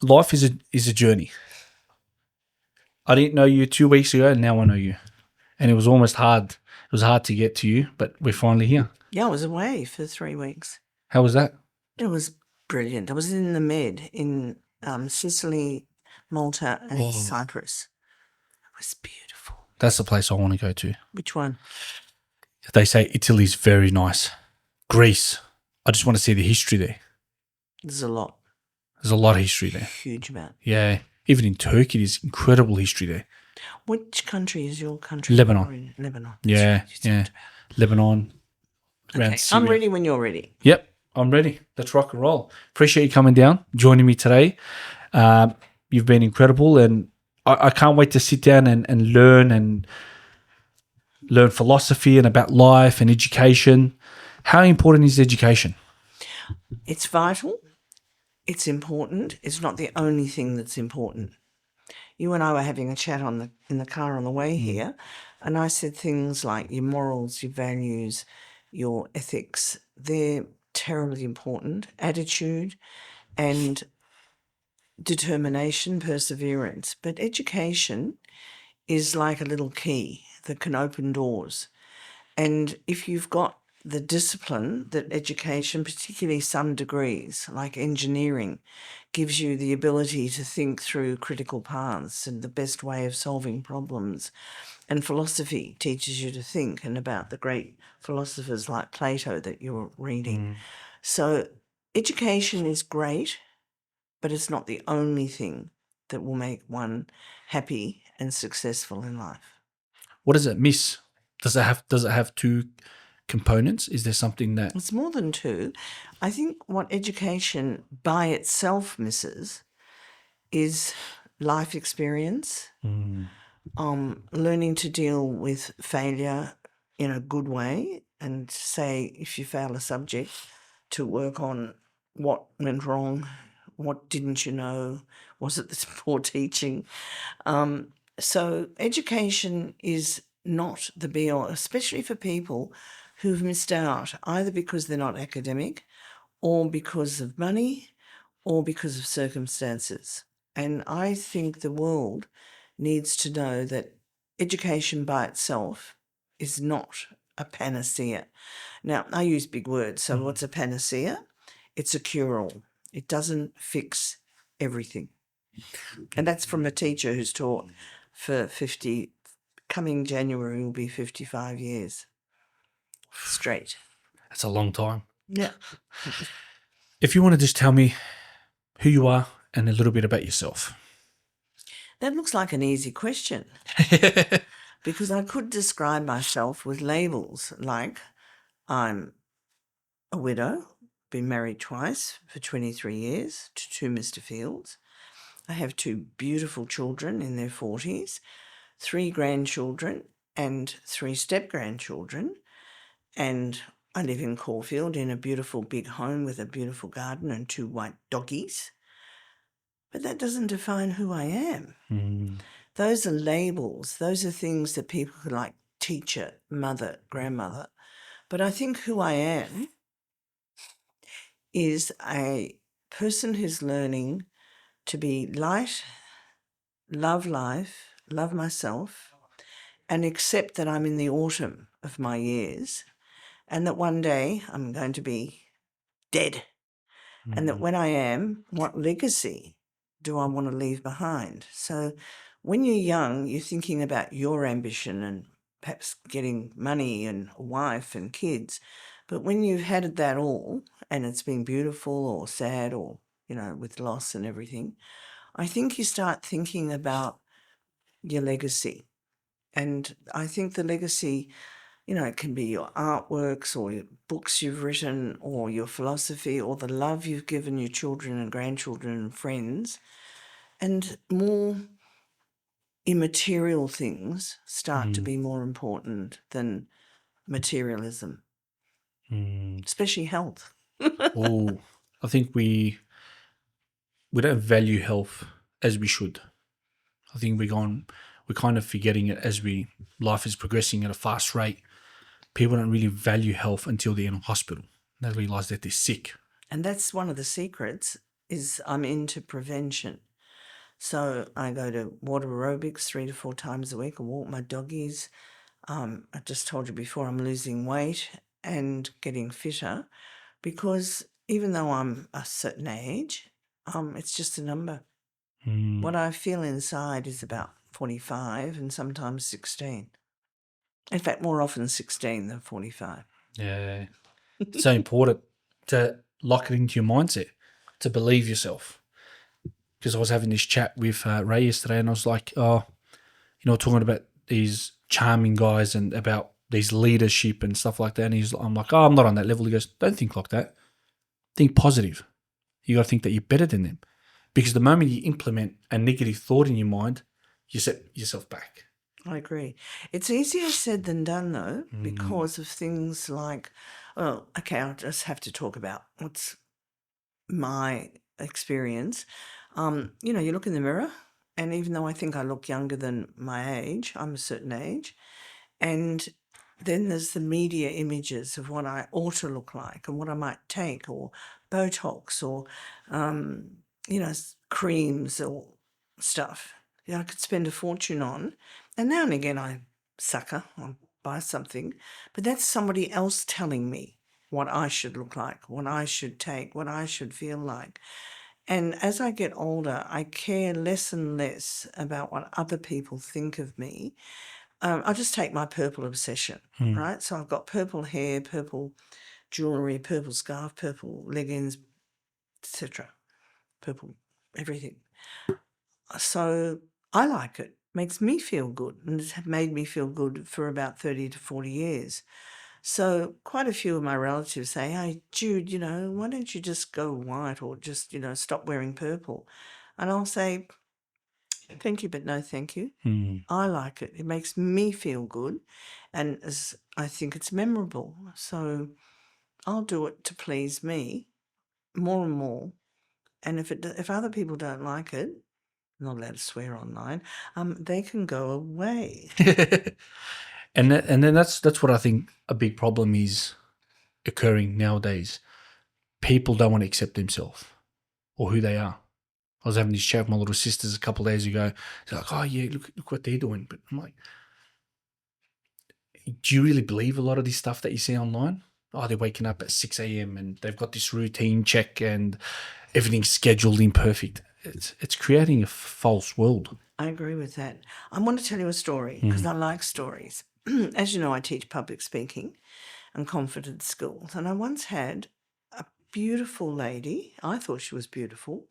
life is a journey. I didn't know you 2 weeks ago, and now I know you. And it was almost hard. It was hard to get to you, but we're finally here. Yeah, I was away for 3 weeks. How was that? It was brilliant. I was in the Med in Sicily, Malta, and Cyprus. It was beautiful. That's the place I want to go to. Which one? They say Italy's very nice. Greece. I just want to see the history there. There's a lot. There's a lot of history there. Huge amount. Yeah. Even in Turkey, there's incredible history there. Which country is your country? Lebanon. Lebanon. Yeah, yeah. Lebanon. Okay. I'm ready when you're ready. Yep, I'm ready. Let's rock and roll. Appreciate you coming down, joining me today. You've been incredible, and I can't wait to sit down and learn philosophy and about life and education. How important is education? It's vital. It's important. It's not the only thing that's important. You and I were having a chat in the car on the way here, and I said things like your morals, your values, your ethics, they're terribly important. Attitude and determination, perseverance. But education is like a little key that can open doors. And if you've got the discipline that education, particularly some degrees like engineering, gives you the ability to think through critical paths and the best way of solving problems. And philosophy teaches you to think and about the great philosophers like Plato that you're reading. So education is great, but it's not the only thing that will make one happy and successful in life. What does it miss? Does it have two components? Is there something that... It's more than two. I think what education by itself misses is life experience, learning to deal with failure in a good way, and say if you fail a subject, to work on what went wrong, what didn't you know, was it this poor teaching? So education is not the be-all, especially for people who've missed out, either because they're not academic or because of money or because of circumstances. And I think the world needs to know that education by itself is not a panacea. Now, I use big words. So what's a panacea? It's a cure-all. It doesn't fix everything. And that's from a teacher who's taught for 50, coming January will be 55 years straight. That's a long time. Yeah. If you want to just tell me who you are and a little bit about yourself. That looks like an easy question. Because I could describe myself with labels like I'm a widow, been married twice for 23 years to two Mr. Fields. I have two beautiful children in their 40s, 3 grandchildren and 3 step-grandchildren. And I live in Caulfield in a beautiful big home with a beautiful garden and 2 white doggies. But that doesn't define who I am. Those are labels. Those are things that people could like teacher, mother, grandmother. But I think who I am is a person who's learning to be light, love life, love myself, and accept that I'm in the autumn of my years and that one day I'm going to be dead. And that when I am, what legacy do I want to leave behind? So when you're young, you're thinking about your ambition and perhaps getting money and a wife and kids. But when you've had that all and it's been beautiful or sad or, with loss and everything, I think you start thinking about your legacy. And I think the legacy, it can be your artworks or your books you've written or your philosophy or the love you've given your children and grandchildren and friends. And more immaterial things start to be more important than materialism, especially health. Oh, I think we don't value health as we should. I think we're kind of forgetting it as life is progressing at a fast rate. People don't really value health until they're in a hospital. They realise that they're sick. And that's one of the secrets is I'm into prevention. So I go to water aerobics 3 to 4 times a week. I walk my doggies. I just told you before, I'm losing weight and getting fitter because even though I'm a certain age, it's just a number. What I feel inside is about 45 and sometimes 16. In fact, more often 16 than 45. Yeah. It's so important to lock it into your mindset, to believe yourself. Because I was having this chat with Ray yesterday, and I was like, talking about these charming guys and about these leadership and stuff like that. And I'm like, I'm not on that level. He goes, don't think like that. Think positive. You got to think that you're better than them. Because the moment you implement a negative thought in your mind, you set yourself back. I agree. It's easier said than done, though, because of things like, well, okay, I'll just have to talk about what's my experience. You look in the mirror, and even though I think I look younger than my age, I'm a certain age, and then there's the media images of what I ought to look like and what I might take, or Botox, or creams or stuff. I could spend a fortune on, and now and again I sucker, I buy something, but that's somebody else telling me what I should look like, what I should take, what I should feel like. And as I get older, I care less and less about what other people think of me. I'll just take my purple obsession, right? So I've got purple hair, purple jewellery, purple scarf, purple leggings, etc. Purple everything. So I like it. Makes me feel good, and it's made me feel good for about 30 to 40 years. So quite a few of my relatives say, hey, Jude, why don't you just go white or just, stop wearing purple? And I'll say, thank you, but no thank you. I like it. It makes me feel good, and I think it's memorable. So I'll do it to please me more and more. And if other people don't like it, I'm not allowed to swear online, they can go away. And then that's what I think a big problem is occurring nowadays. People don't want to accept themselves or who they are. I was having this chat with my little sisters a couple of days ago. They're like, oh, yeah, look what they're doing. But I'm like, do you really believe a lot of this stuff that you see online? Oh, they're waking up at 6 a.m. and they've got this routine check and everything's scheduled in perfect. It's creating a false world. I agree with that. I want to tell you a story because I like stories. As you know, I teach public speaking and confidence skills. And I once had a beautiful lady. I thought she was beautiful.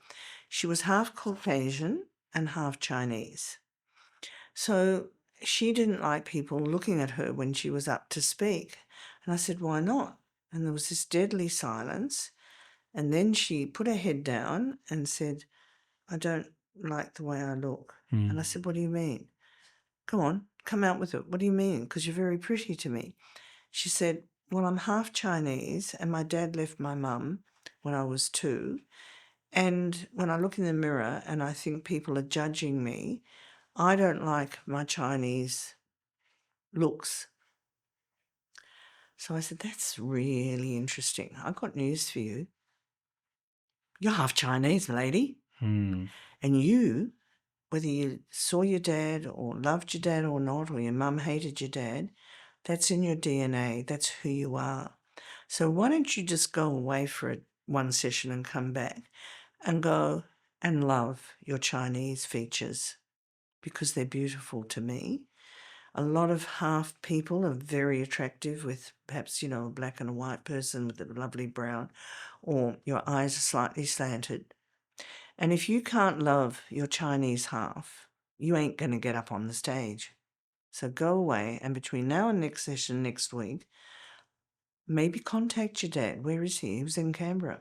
She was half Caucasian and half Chinese. So she didn't like people looking at her when she was up to speak. And I said, why not? And there was this deadly silence. And then she put her head down and said, I don't like the way I look. And I said, what do you mean? Come on, come out with it. What do you mean? Because you're very pretty to me. She said, well, I'm half Chinese and my dad left my mum when I was 2. And when I look in the mirror and I think people are judging me, I don't like my Chinese looks. So I said, that's really interesting. I've got news for you. You're half Chinese, lady. And you, whether you saw your dad or loved your dad or not, or your mum hated your dad, that's in your DNA. That's who you are. So why don't you just go away for one session and come back and go and love your Chinese features because they're beautiful to me. A lot of half people are very attractive with perhaps, a black and a white person with a lovely brown, or your eyes are slightly slanted. And if you can't love your Chinese half, you ain't going to get up on the stage. So go away, and between now and next session next week, maybe contact your dad. Where is he? He was in Canberra.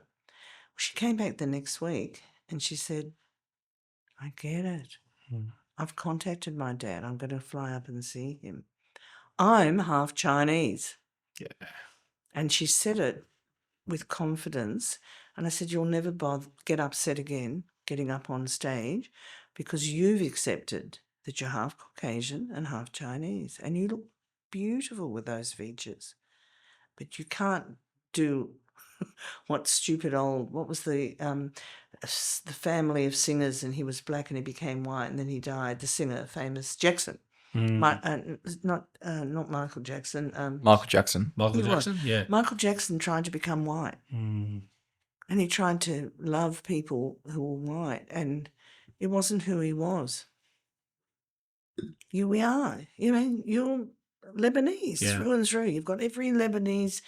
She came back the next week and she said, I get it. I've contacted my dad. I'm going to fly up and see him. I'm half Chinese. Yeah. And she said it with confidence. And I said, you'll never get upset again getting up on stage because you've accepted that you're half Caucasian and half Chinese. And you look beautiful with those features. But you can't do what was the family of singers, and he was black and he became white and then he died. The singer, famous Jackson, not Michael Jackson. Michael Jackson. Michael He was. Jackson, yeah. Michael Jackson tried to become white, and he tried to love people who were white, and it wasn't who he was. We are. You're Lebanese through and through. You've got every Lebanese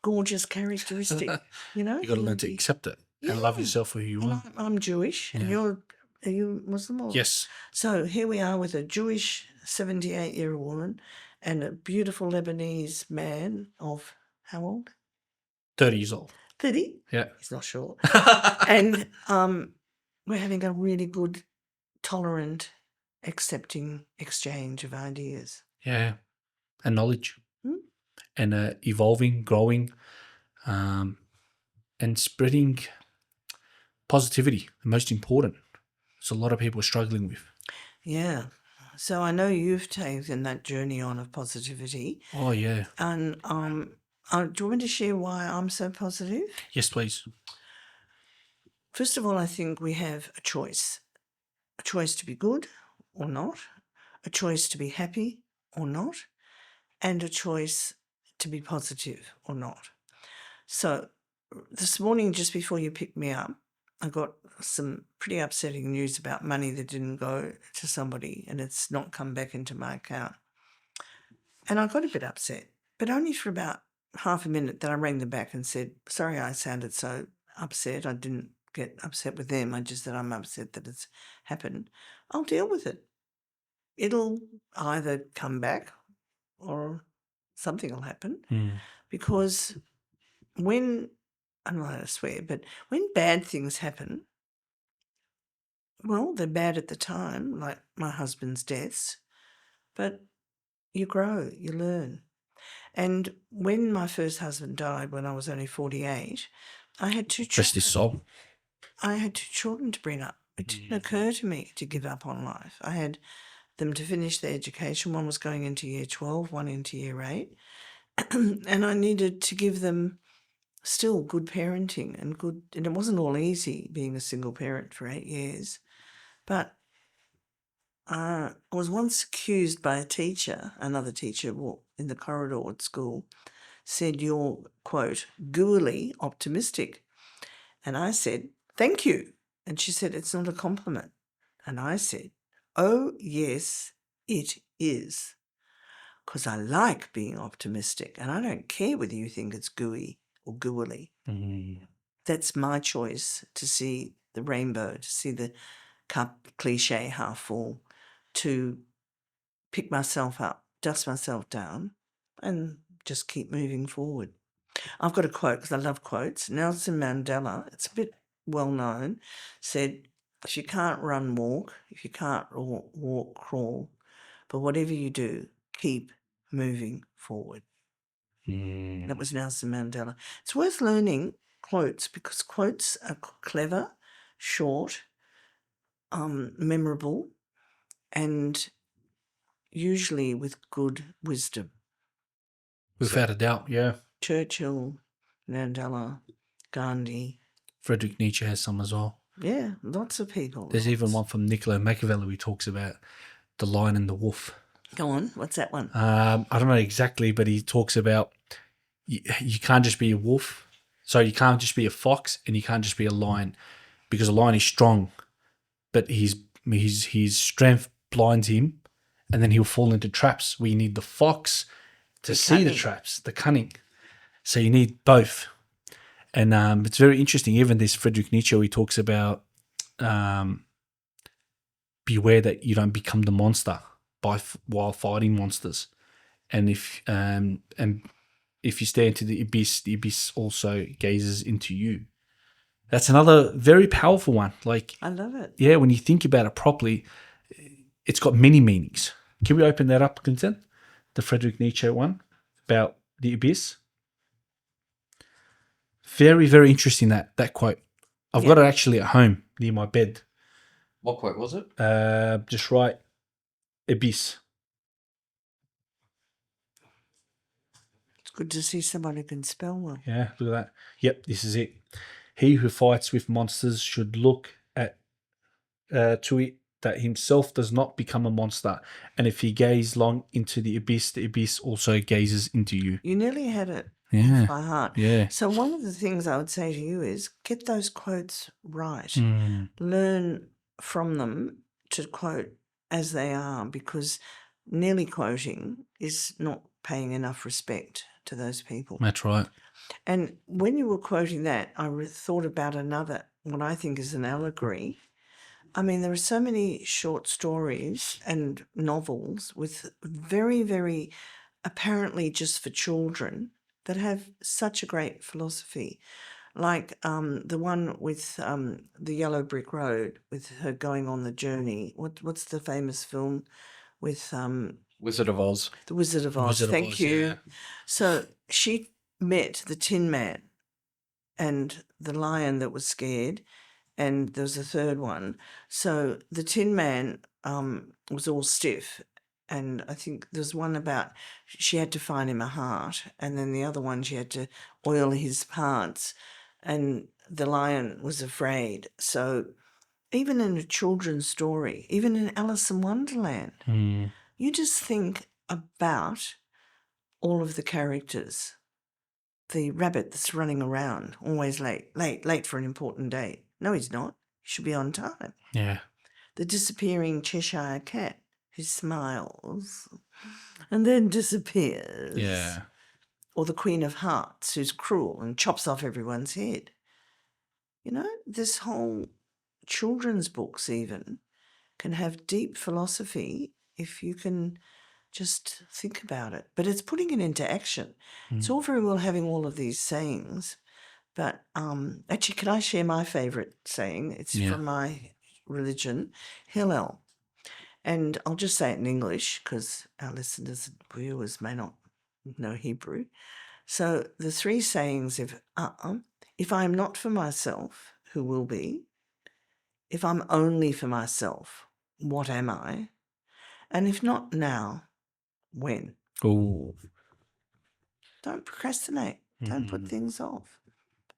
gorgeous characteristic. You got to learn to accept it and love yourself for who you are. I'm Jewish, and are you Muslim? Or? Yes. So here we are with a Jewish 78-year-old woman and a beautiful Lebanese man of how old? 30 years old. 30? Yeah. He's not sure. And we're having a really good, tolerant, accepting exchange of ideas. Yeah. And knowledge. And evolving, growing, and spreading positivity, the most important. It's a lot of people are struggling with. Yeah. So I know you've taken that journey on of positivity. Oh, yeah. And do you want me to share why I'm so positive? Yes, please. First of all, I think we have a choice to be good or not, a choice to be happy or not, and a choice to be positive or not. So this morning, just before you picked me up, I got some pretty upsetting news about money that didn't go to somebody and it's not come back into my account. And I got a bit upset, but only for about half a minute. Then I rang them back and said, sorry, I sounded so upset. I didn't get upset with them. I just said I'm upset that it's happened. I'll deal with it. It'll either come back or something will happen. Because when, I'm not going to swear, but when bad things happen, well, they're bad at the time, like my husband's deaths, but you grow, you learn. And when my first husband died, when I was only 48, I had 2 children. Rest his soul. I had 2 children to bring up. It didn't occur to me to give up on life. I had them to finish their education. One was going into year 12, one into year 8. And I needed to give them still good parenting and it wasn't all easy being a single parent for 8 years. But I was once accused by a teacher, another teacher in the corridor at school, said you're, quote, gooily optimistic. And I said, thank you. And she said, it's not a compliment. And I said, oh, yes, it is. Because I like being optimistic and I don't care whether you think it's gooey or gooily. That's my choice to see the rainbow, to see the cup cliche half full, to pick myself up, dust myself down and just keep moving forward. I've got a quote because I love quotes. Nelson Mandela, it's a bit well known, said, if you can't run, walk. If you can't walk, crawl. But whatever you do, keep moving forward. That was Nelson Mandela. It's worth learning quotes because quotes are clever, short, memorable, and usually with good wisdom. Without a doubt, yeah. Churchill, Mandela, Gandhi. Friedrich Nietzsche has some as well. Yeah, lots of people. There's even one from Niccolo Machiavelli who talks about the lion and the wolf. Go on, what's that one? I don't know exactly, but he talks about you can't just be a wolf. So you can't just be a fox and you can't just be a lion because a lion is strong, but his strength blinds him and then he'll fall into traps where you need the fox to see the traps, the cunning. So you need both. And it's very interesting. Even this Friedrich Nietzsche, he talks about beware that you don't become the monster while fighting monsters. And if you stare into the abyss also gazes into you. That's another very powerful one. Like, I love it. Yeah, when you think about it properly, it's got many meanings. Can we open that up, Vincent? The Friedrich Nietzsche one about the abyss. Very, very interesting that quote. I've got it actually at home near my bed. What quote was it? Just right, abyss. It's Good to see someone who can spell well. Yeah, look at that. Yep, this is it. He who fights with monsters should look at to it that himself does not become a monster, and if he gaze long into the abyss also gazes into you. You nearly had it Yeah, off by heart. yeah. So one of the things I would say to you is get those quotes right. Mm, Learn from them to quote as they are, because nearly quoting is not paying enough respect to those people. that's right. And when you were quoting that, I thought about another, what I think is an allegory. I mean, there are so many short stories and novels with very, very apparently just for children that have such a great philosophy. Like the one with the yellow brick road, with her going on the journey. What's the famous film with Wizard of Oz. the Wizard of Oz? Wizard of Thank Oz, you. yeah. So she met the Tin Man and the lion that was scared, and there was a third one. So the Tin Man was all stiff, and I think there's one about she had to find him a heart, and then the other one she had to oil his parts, and the lion was afraid. So even in a children's story, even in Alice in Wonderland, Mm, you just think about all of the characters. The rabbit that's running around, always late for an important date. No, he's not. He should be on time. yeah, The disappearing Cheshire cat who smiles and then disappears. yeah. Or the Queen of Hearts who's cruel and chops off everyone's head. You know, this whole children's books even can have deep philosophy if you can just think about it. But it's putting it into action. It's all very well having all of these sayings, but actually, can I share my favourite saying? It's Yeah. from my religion, Hillel. And I'll just say it in English because our listeners and viewers may not know Hebrew. So the three sayings of if I am not for myself, who will be? If I'm only for myself, what am I? And if not now, when? Oh, Don't procrastinate. Don't put Mhm. things off.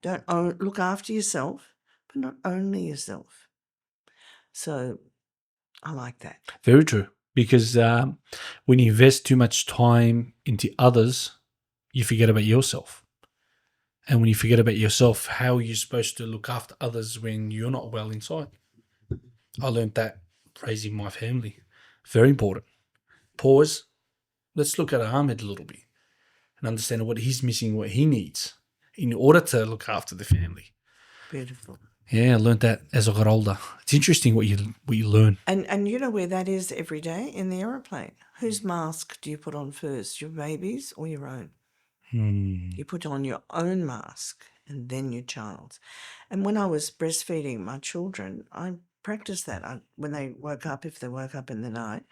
Don't look after yourself, but not only yourself. So I like that. Very true. Because when you invest too much time into others, you forget about yourself. And when you forget about yourself, how are you supposed to look after others when you're not well inside? I learned that raising my family. Very important. Pause. Let's look at Ahmed a little bit and understand what he's missing, what he needs in order to look after the family. Beautiful. Yeah, I learned that as I got older. It's interesting what you learn. And you know where that is every day? In the aeroplane. Whose mask do you put on first, your baby's or your own? You put on your own mask and then your child's. And when I was breastfeeding my children, I practiced that. When they woke up, if they woke up in the night,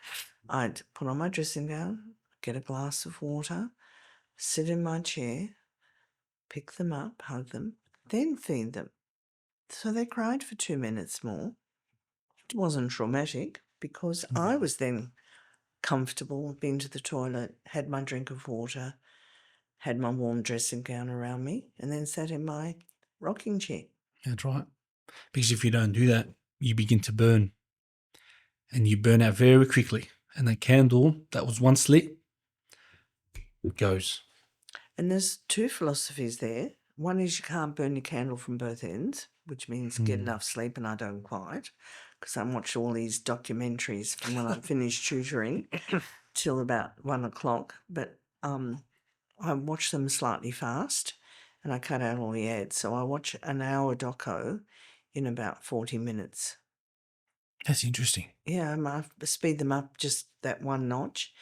I'd put on my dressing gown, get a glass of water, sit in my chair, pick them up, hug them, then feed them. So they cried for 2 minutes more. It wasn't traumatic because I was then comfortable, been to the toilet, had my drink of water, had my warm dressing gown around me, and then sat in my rocking chair. That's right. Because if you don't do that, you begin to burn. And you burn out very quickly. And that candle that was once lit goes. And there's two philosophies there. One is you can't burn your candle from both ends, which means get enough sleep, and I don't quite, because I watched all these documentaries from when I finished tutoring till about 1 o'clock. But I watch them slightly fast, and I cut out all the ads. So I watch an hour doco in about 40 minutes. That's interesting. Yeah, I speed them up just that one notch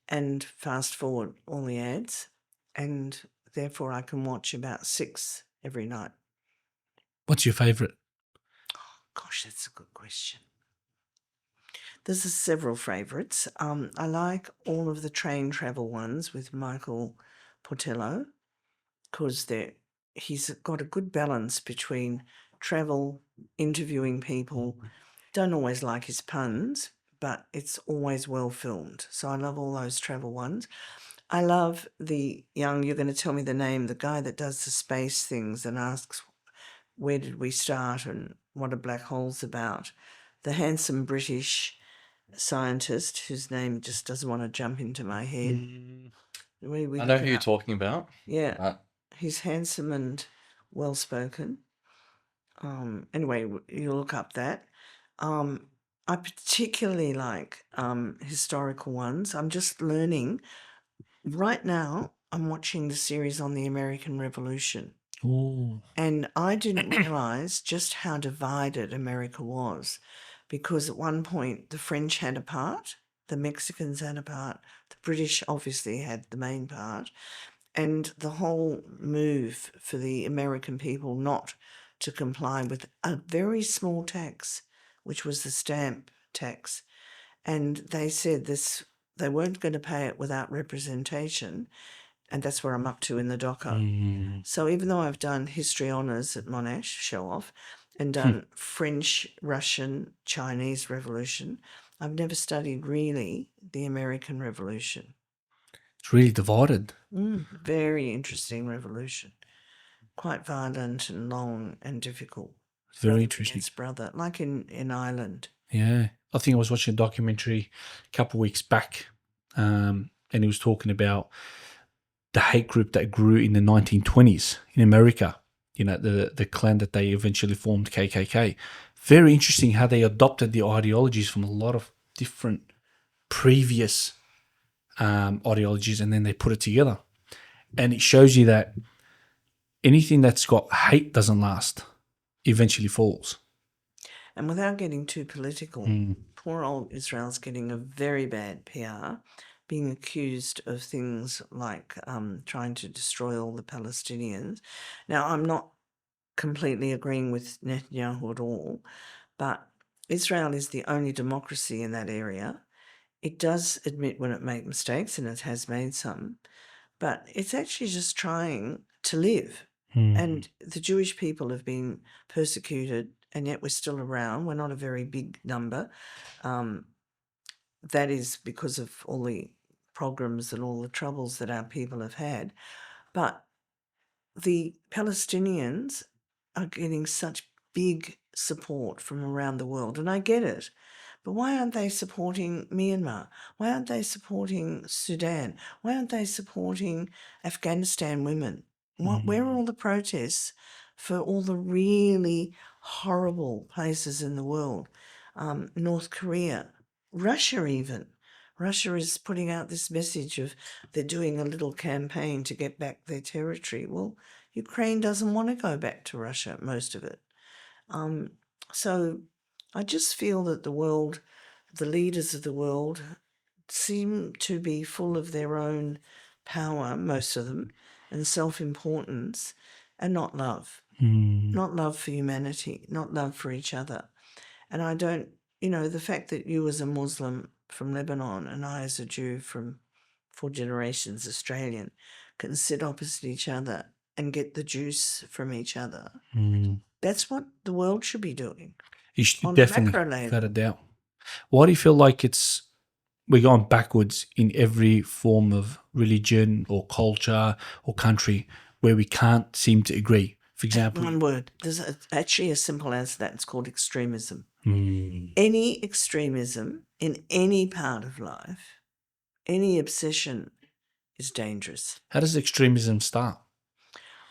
and fast forward all the ads, and therefore I can watch about 6 every night. What's your favourite? Gosh, that's a good question. There's several favourites. I like all of the train travel ones with Michael Portillo because he's got a good balance between travel, interviewing people. Don't always like his puns, but it's always well filmed. So I love all those travel ones. I love you're going to tell me the name, the guy that does the space things and asks, where did we start and what are black holes about? The handsome British scientist whose name just doesn't want to jump into my head. We I know look who it you're up. talking about. Yeah, he's handsome and well-spoken. Anyway, you look up that. I particularly like historical ones. I'm just learning. Right now, I'm watching the series on the American Revolution. Ooh. And I didn't realize just how divided America was, because at one point the French had a part, the Mexicans had a part, the British obviously had the main part, and the whole move for the American people not to comply with a very small tax, which was the stamp tax. And they said they weren't going to pay it without representation. And that's where I'm up to in the docker. So even though I've done history honours at Monash, show off, and done French, Russian, Chinese Revolution, I've never studied really the American Revolution. It's really divided. Very interesting revolution. Quite violent and long and difficult. Very interesting. Against brother, like in Ireland. Yeah. I think I was watching a documentary a couple of weeks back, and he was talking about the hate group that grew in the 1920s in America, the clan that they eventually formed, KKK. Very interesting how they adopted the ideologies from a lot of different previous ideologies, and then they put it together. And it shows you that anything that's got hate doesn't last, eventually falls. And without getting too political, poor old Israel's getting a very bad PR, being accused of things like trying to destroy all the Palestinians. Now, I'm not completely agreeing with Netanyahu at all, but Israel is the only democracy in that area. It does admit when it makes mistakes, and it has made some, but it's actually just trying to live. And the Jewish people have been persecuted, and yet we're still around. We're not a very big number. That is because of all the pogroms and all the troubles that our people have had. But the Palestinians are getting such big support from around the world, and I get it. But why aren't they supporting Myanmar? Why aren't they supporting Sudan? Why aren't they supporting Afghanistan women? Where are all the protests for all the really horrible places in the world? North Korea, Russia even. Russia is putting out this message of they're doing a little campaign to get back their territory. Well, Ukraine doesn't want to go back to Russia, most of it. So I just feel that the world, the leaders of the world, seem to be full of their own power, most of them, and self-importance, and not love. Not love for humanity, not love for each other. And I don't, the fact that you as a Muslim from Lebanon and I as a Jew from 4 generations Australian can sit opposite each other and get the juice from each other. That's what the world should be doing. You should on definitely, macro level. without a doubt. Why do you feel like we're going backwards in every form of religion or culture or country where we can't seem to agree? For example, One word. There's actually a simple answer to that. It's called extremism. Any extremism in any part of life, any obsession is dangerous. how does extremism start?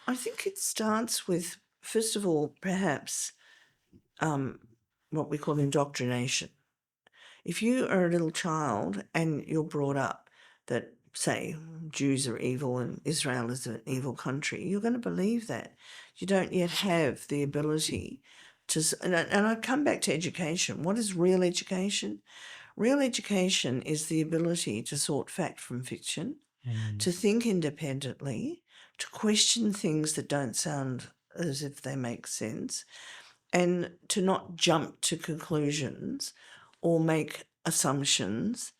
I think it starts with, first of all, perhaps what we call indoctrination. If you are a little child and you're brought up that, say, Jews are evil and Israel is an evil country, you're going to believe that. You don't yet have the ability to... And I come back to education. What is real education? Real education is the ability to sort fact from fiction, to think independently, to question things that don't sound as if they make sense, and to not jump to conclusions or make assumptions.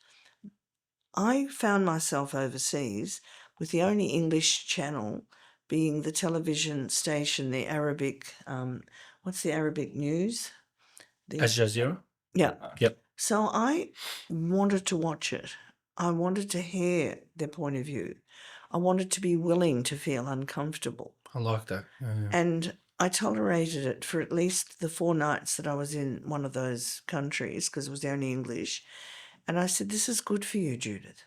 I found myself overseas with the only English channel being the television station, the Arabic, what's the Arabic news? Al Jazeera? Yeah. Yep. So I wanted to watch it. I wanted to hear their point of view. I wanted to be willing to feel uncomfortable. I like that. Yeah. And I tolerated it for at least the 4 nights that I was in one of those countries, because it was only English. And I said, this is good for you, Judith.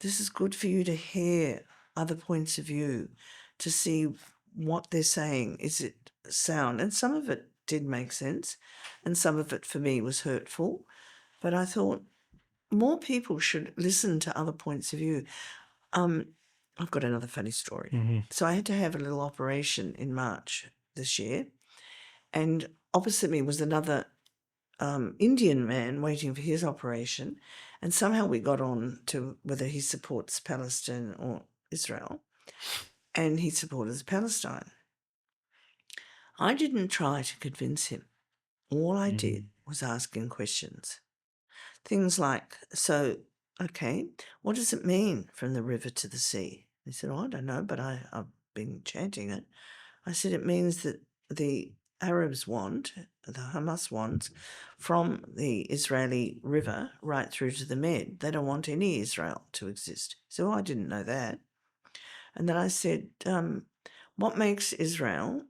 This is good for you to hear other points of view, to see what they're saying. Is it sound? And some of it did make sense, and some of it for me was hurtful. But I thought more people should listen to other points of view. I've got another funny story. So I had to have a little operation in March this year, and opposite me was another Indian man waiting for his operation, and somehow we got on to whether he supports Palestine or Israel, and he supported Palestine. I didn't try to convince him. All I did was ask him questions. Things like, so, okay, what does it mean from the river to the sea? He said, I don't know, but I've been chanting it. I said, it means that the Arabs want, the Hamas wants, from the Israeli river right through to the Med. They don't want any Israel to exist. So I didn't know that. And then I said, what makes Israel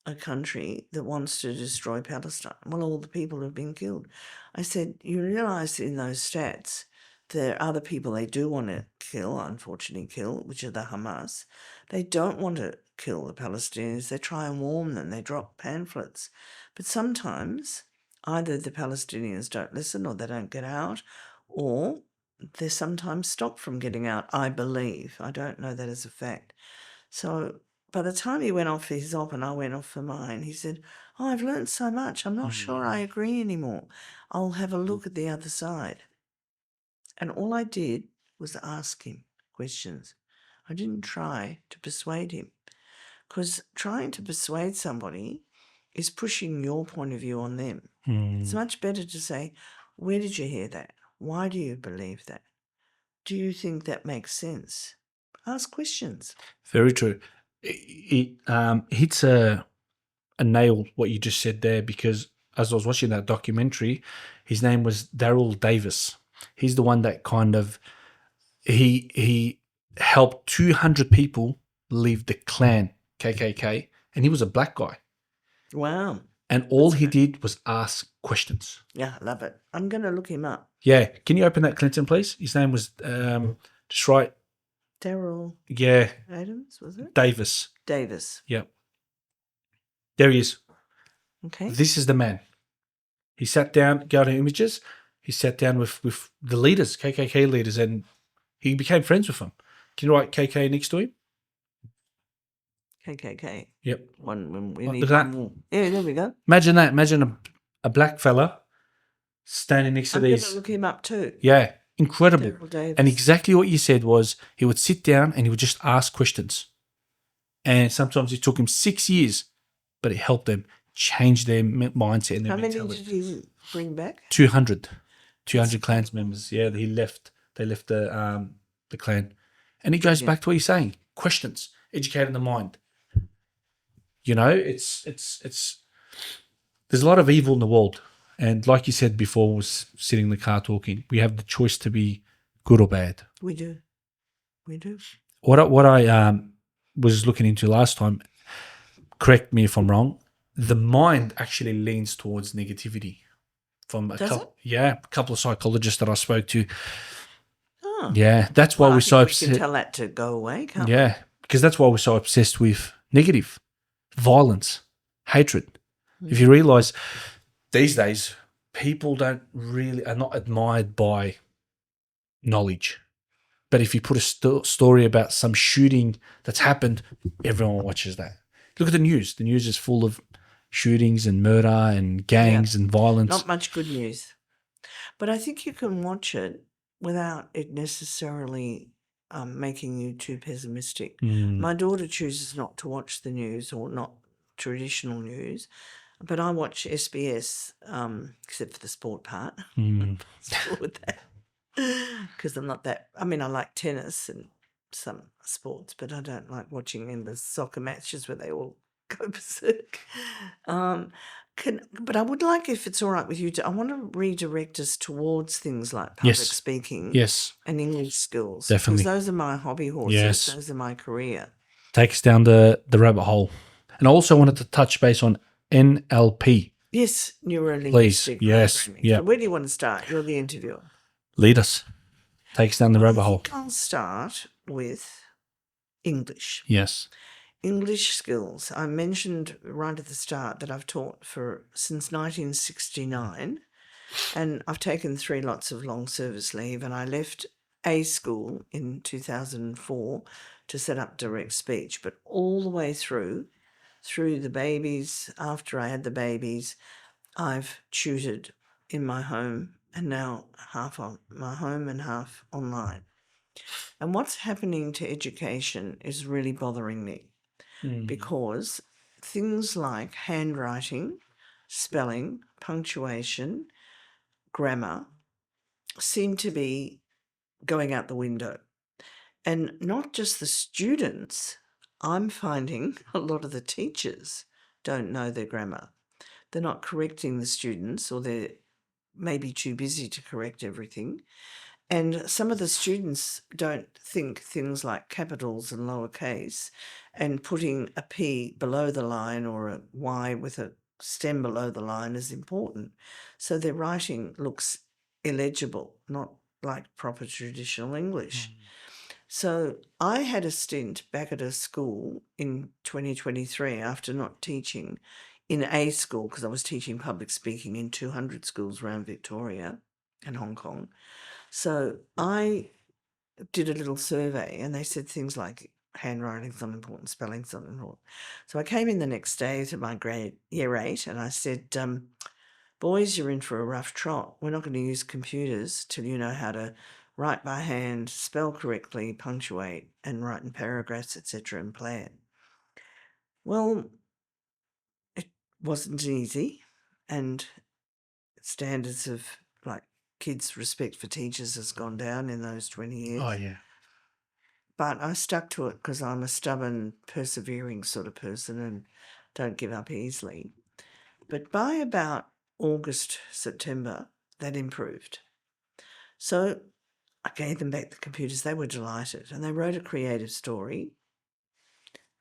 a country that wants to destroy Palestine? Well, all the people have been killed. I said, you realise in those stats there are other people they do want to kill, unfortunately kill, which are the Hamas. They don't want to kill the Palestinians. They try and warn them. They drop pamphlets. But sometimes either the Palestinians don't listen or they don't get out, or they're sometimes stopped from getting out, I believe. I don't know that as a fact. So by the time he went off for his op and I went off for mine, he said, I've learned so much. I'm not sure I agree anymore. I'll have a look at the other side. And all I did was ask him questions. I didn't try to persuade him, because trying to persuade somebody is pushing your point of view on them. It's much better to say, where did you hear that? Why do you believe that? Do you think that makes sense? Ask questions. Very true. It hits a nail what you just said there, because as I was watching that documentary, his name was Daryl Davis. He's the one that kind of he helped 200 people leave the Klan, KKK, and he was a black guy. Wow. And all he did was ask questions. Yeah, I love it. I'm going to look him up. Yeah. Can you open that, Clinton, please? His name was just right. Daryl Yeah. Adams, was it? Davis. Davis. Yep. There he is. Okay. This is the man. He sat down, go to images. He sat down with the leaders, KKK leaders, and he became friends with them. Can you write KK next to him? KKK. Yep. One. We Look need at that. one more. Yeah, there we go. Imagine that. Imagine a black fella standing next to I'm going these. to look him up too. Yeah, incredible. Daryl Davis. And exactly what you said was he would sit down and he would just ask questions. And sometimes it took him 6 years, but it helped them change their mindset and their How many mentality. did he bring back? 200 Clans members. Yeah, they left the Klan. And it goes back to what you're saying. Questions, educating the mind. You know, it's there's a lot of evil in the world. And like you said before, was sitting in the car talking, we have the choice to be good or bad. We do. We do. What I was looking into last time, correct me if I'm wrong, the mind actually leans towards negativity. From a couple of psychologists that I spoke to. Oh. Yeah, that's why Well, I we're think so we obsessed. can tell that to go away, can't we? Yeah, because that's why we're so obsessed with negative, violence, hatred. If you realize these days, people are not admired by knowledge. But if you put a story about some shooting that's happened, everyone watches that. Look at the news. The news is full of shootings and murder and gangs and violence. Not much good news. But I think you can watch it without it necessarily making you too pessimistic. My daughter chooses not to watch the news, or not traditional news, but I watch SBS, except for the sport part. With that. Because I'm not that, I mean, I like tennis and some sports, but I don't like watching in the soccer matches where they all go berserk. But I would like, if it's all right with you, I want to redirect us towards things like public Yes. speaking Yes. and English skills. Definitely. Because those are my hobby horses. Yes. Those are my career. Take us down the rabbit hole. And I also wanted to touch base on NLP. Yes, neuro-linguistic Please. Yes. programming. Yeah. So where do you want to start? You're the interviewer. Lead us. Take us down the rabbit hole. I'll start with English. Yes. English skills. I mentioned right at the start that I've taught since 1969, and I've taken 3 lots of long service leave, and I left a school in 2004 to set up direct speech. But all the way through the babies, after I had the babies, I've tutored in my home, and now half on my home and half online. And what's happening to education is really bothering me. Because things like handwriting, spelling, punctuation, grammar seem to be going out the window. And not just the students, I'm finding a lot of the teachers don't know their grammar. They're not correcting the students, or they're maybe too busy to correct everything. And some of the students don't think things like capitals and lowercase and putting a P below the line or a Y with a stem below the line is important. So their writing looks illegible, not like proper traditional English. So I had a stint back at a school in 2023 after not teaching in a school, because I was teaching public speaking in 200 schools around Victoria and Hong Kong. So I did a little survey, and they said things like handwriting's not important, spelling's not important. So I came in the next day to my grade year 8, and I said, boys, you're in for a rough trot. We're not going to use computers till you know how to write by hand, spell correctly, punctuate, and write in paragraphs, etc., and plan. Well, it wasn't easy, and standards of like kids' respect for teachers has gone down in those 20 years. Oh, yeah. But I stuck to it because I'm a stubborn, persevering sort of person and don't give up easily. But by about August, September, that improved. So I gave them back the computers. They were delighted, and they wrote a creative story,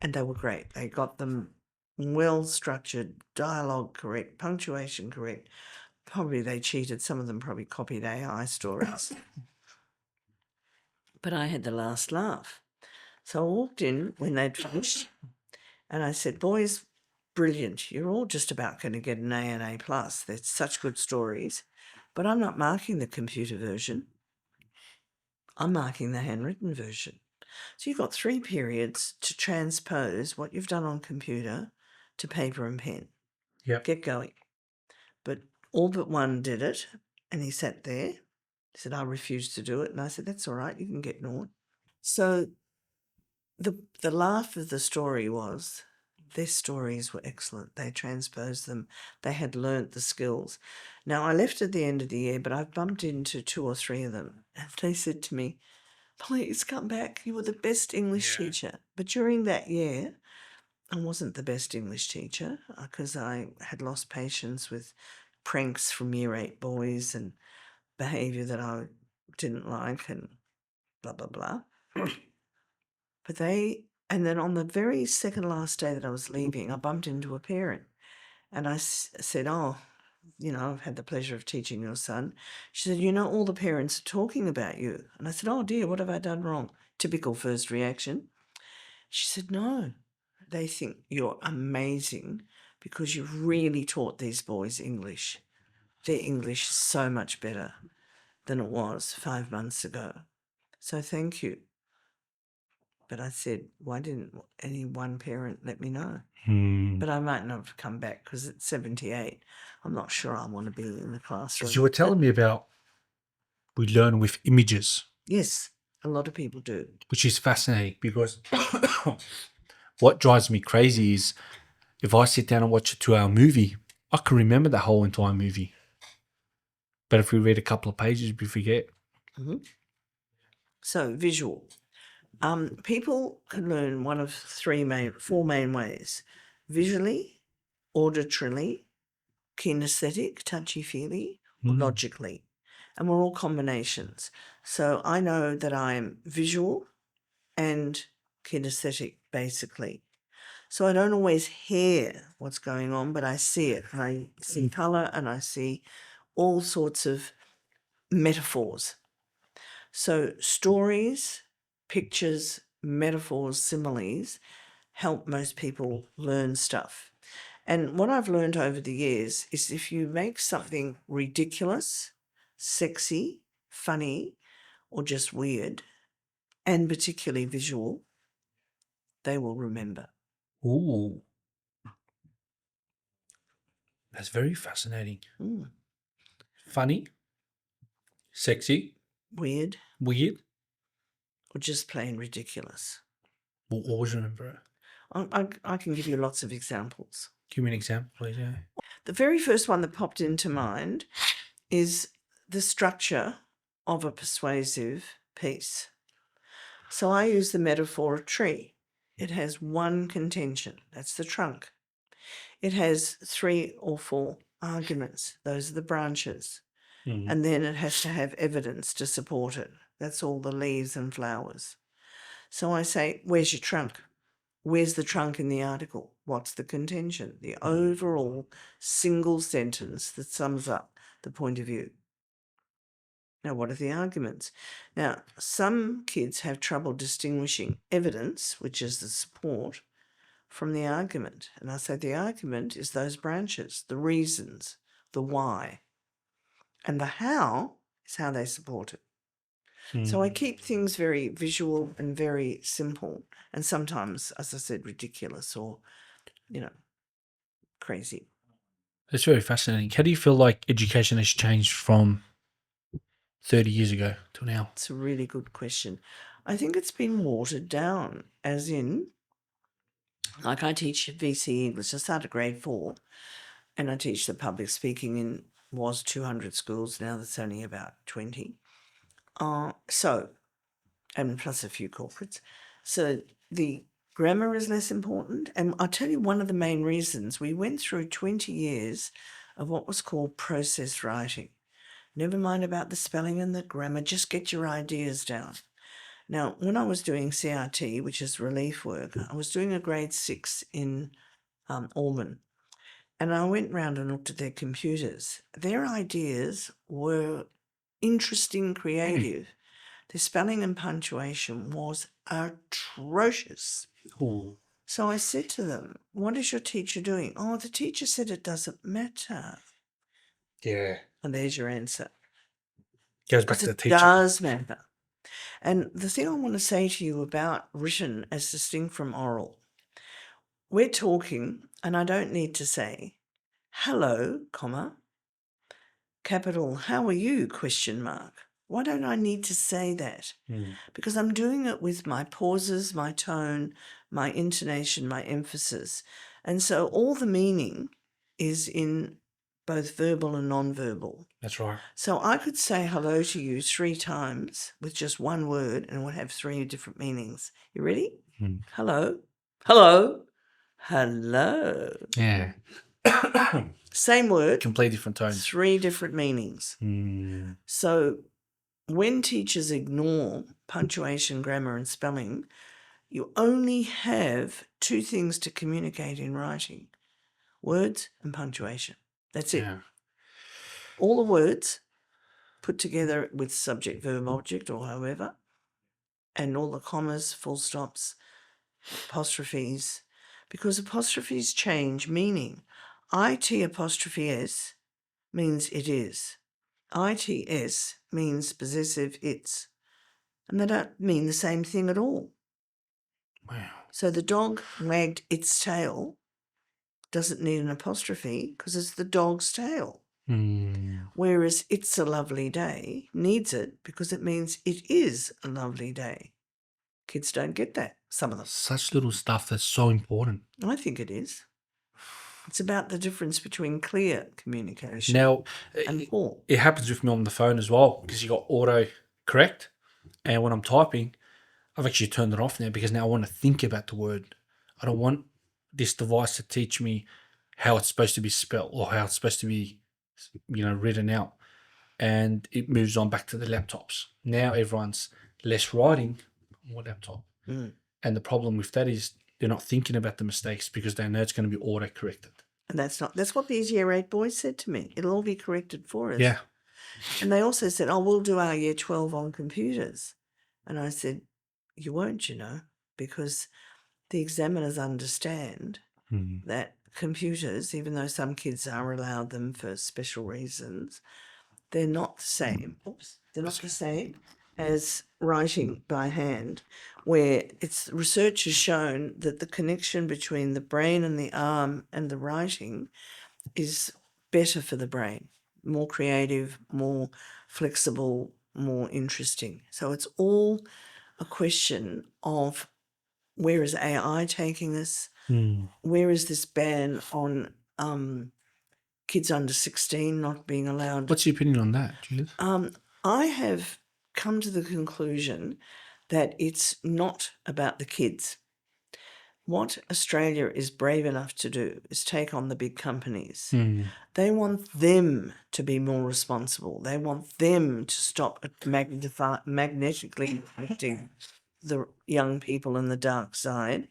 and they were great. They got them well structured, dialogue correct, punctuation correct. Probably they cheated. Some of them probably copied AI stories. But I had the last laugh. So I walked in when they'd finished, and I said, boys, brilliant. You're all just about going to get an A and A+. They're such good stories. But I'm not marking the computer version. I'm marking the handwritten version. So you've got 3 periods to transpose what you've done on computer to paper and pen. Yep. Get going. But all but one did it, and he sat there. He said, I refused to do it. And I said, that's all right. You can get naught. So the laugh of the story was their stories were excellent. They transposed them. They had learnt the skills. Now, I left at the end of the year, but I've bumped into 2 or 3 of them. And they said to me, please come back. You were the best English teacher. But during that year, I wasn't the best English teacher because I had lost patience with pranks from year 8 boys and behaviour that I didn't like and blah, blah, blah. But and then on the very second last day that I was leaving, I bumped into a parent and I said, oh, I've had the pleasure of teaching your son. She said, all the parents are talking about you. And I said, oh dear, what have I done wrong? Typical first reaction. She said, no, they think you're amazing because you've really taught these boys English. Their English is so much better than it was 5 months ago. So thank you. But I said, why didn't any one parent let me know? But I might not have come back because at 78, I'm not sure I want to be in the classroom. Because you were telling me about we learn with images. Yes, a lot of people do. Which is fascinating because what drives me crazy is if I sit down and watch a 2-hour movie, I can remember the whole entire movie. But if we read a couple of pages, we forget. Mm-hmm. So visual. People can learn one of 4 main ways: visually, auditorily, kinesthetic, touchy-feely, or logically. And we're all combinations. So I know that I'm visual and kinesthetic, basically. So I don't always hear what's going on, but I see it. And I see colour and I see all sorts of metaphors. So stories, pictures, metaphors, similes help most people learn stuff. And what I've learned over the years is if you make something ridiculous, sexy, funny, or just weird, and particularly visual, they will remember. Ooh. That's very fascinating. Funny, sexy, Weird, weird. or just plain ridiculous. We'll always remember it. I can give you lots of examples. Give me an example, please. Yeah. The very first one that popped into mind is the structure of a persuasive piece. So I use the metaphor of tree. It has one contention, that's the trunk. It has 3 or 4 arguments, those are the branches. And then it has to have evidence to support it. That's all the leaves and flowers. So I say, where's your trunk? Where's the trunk in the article? What's the contention? The overall single sentence that sums up the point of view. Now, what are the arguments? Now, some kids have trouble distinguishing evidence, which is the support, from the argument. And I say the argument is those branches, the reasons, the why. And the how is how they support it. So I keep things very visual and very simple, and sometimes, as I said, ridiculous or, crazy. It's very fascinating. How do you feel like education has changed from 30 years ago to now? It's a really good question. I think it's been watered down, as in, like I teach VC English. I started grade 4, and I teach the public speaking in 200 schools. Now there's only about 20. And plus a few corporates. So the grammar is less important. And I'll tell you one of the main reasons. We went through 20 years of what was called process writing. Never mind about the spelling and the grammar, just get your ideas down. Now, when I was doing CRT, which is relief work, I was doing a grade 6 in Auburn. And I went round and looked at their computers. Their ideas were interesting, creative. The spelling and punctuation was atrocious. Ooh. So I said to them, what is your teacher doing? Oh, the teacher said it doesn't matter. Yeah. And there's your answer. Goes back to the It teacher. does matter. And the thing I want to say to you about written as distinct from oral, we're talking, and I don't need to say, hello, comma, capital, how are you, question mark. Why don't I need to say that? Because I'm doing it with my pauses, my tone, my intonation, my emphasis. And so all the meaning is in both verbal and non-verbal. That's right. So I could say hello to you 3 times with just one word and it would have 3 different meanings. You ready? Hello. Hello. Hello. Yeah. Same word. Completely different tones. 3 different meanings. So when teachers ignore punctuation, grammar, and spelling, you only have 2 things to communicate in writing: words and punctuation. That's it. Yeah. All the words put together with subject, verb, object, or however, and all the commas, full stops, apostrophes, because apostrophes change meaning. IT apostrophe S means it is. ITS means possessive it's. And they don't mean the same thing at all. Wow. So the dog wagged its tail doesn't need an apostrophe because it's the dog's tail. Whereas it's a lovely day needs it because it means it is a lovely day. Kids don't get that, some of them. Such little stuff that's so important. I think it is. It's about the difference between clear communication Now, and poor. it happens with me on the phone as well because you got auto correct. And when I'm typing, I've actually turned it off now because now I want to think about the word. I don't want this device to teach me how it's supposed to be spelled or how it's supposed to be, written out. And it moves on back to the laptops. Now everyone's less writing on what laptop. Mm. And the problem with that is they're not thinking about the mistakes because they know it's going to be auto-corrected. And that's what these year 8 boys said to me. It'll all be corrected for us. Yeah. And they also said, we'll do our year 12 on computers. And I said, you won't, because the examiners understand that computers, even though some kids are allowed them for special reasons, they're not the same. They're not the same as writing by hand, where research has shown that the connection between the brain and the arm and the writing is better for the brain, more creative, more flexible, more interesting. So it's all a question of where is AI taking us? Where is this ban on kids under 16 not being allowed? What's your opinion on that, Judith? I have come to the conclusion that it's not about the kids. What Australia is brave enough to do is take on the big companies. They want them to be more responsible. They want them to stop magnetically affecting the young people in the dark side.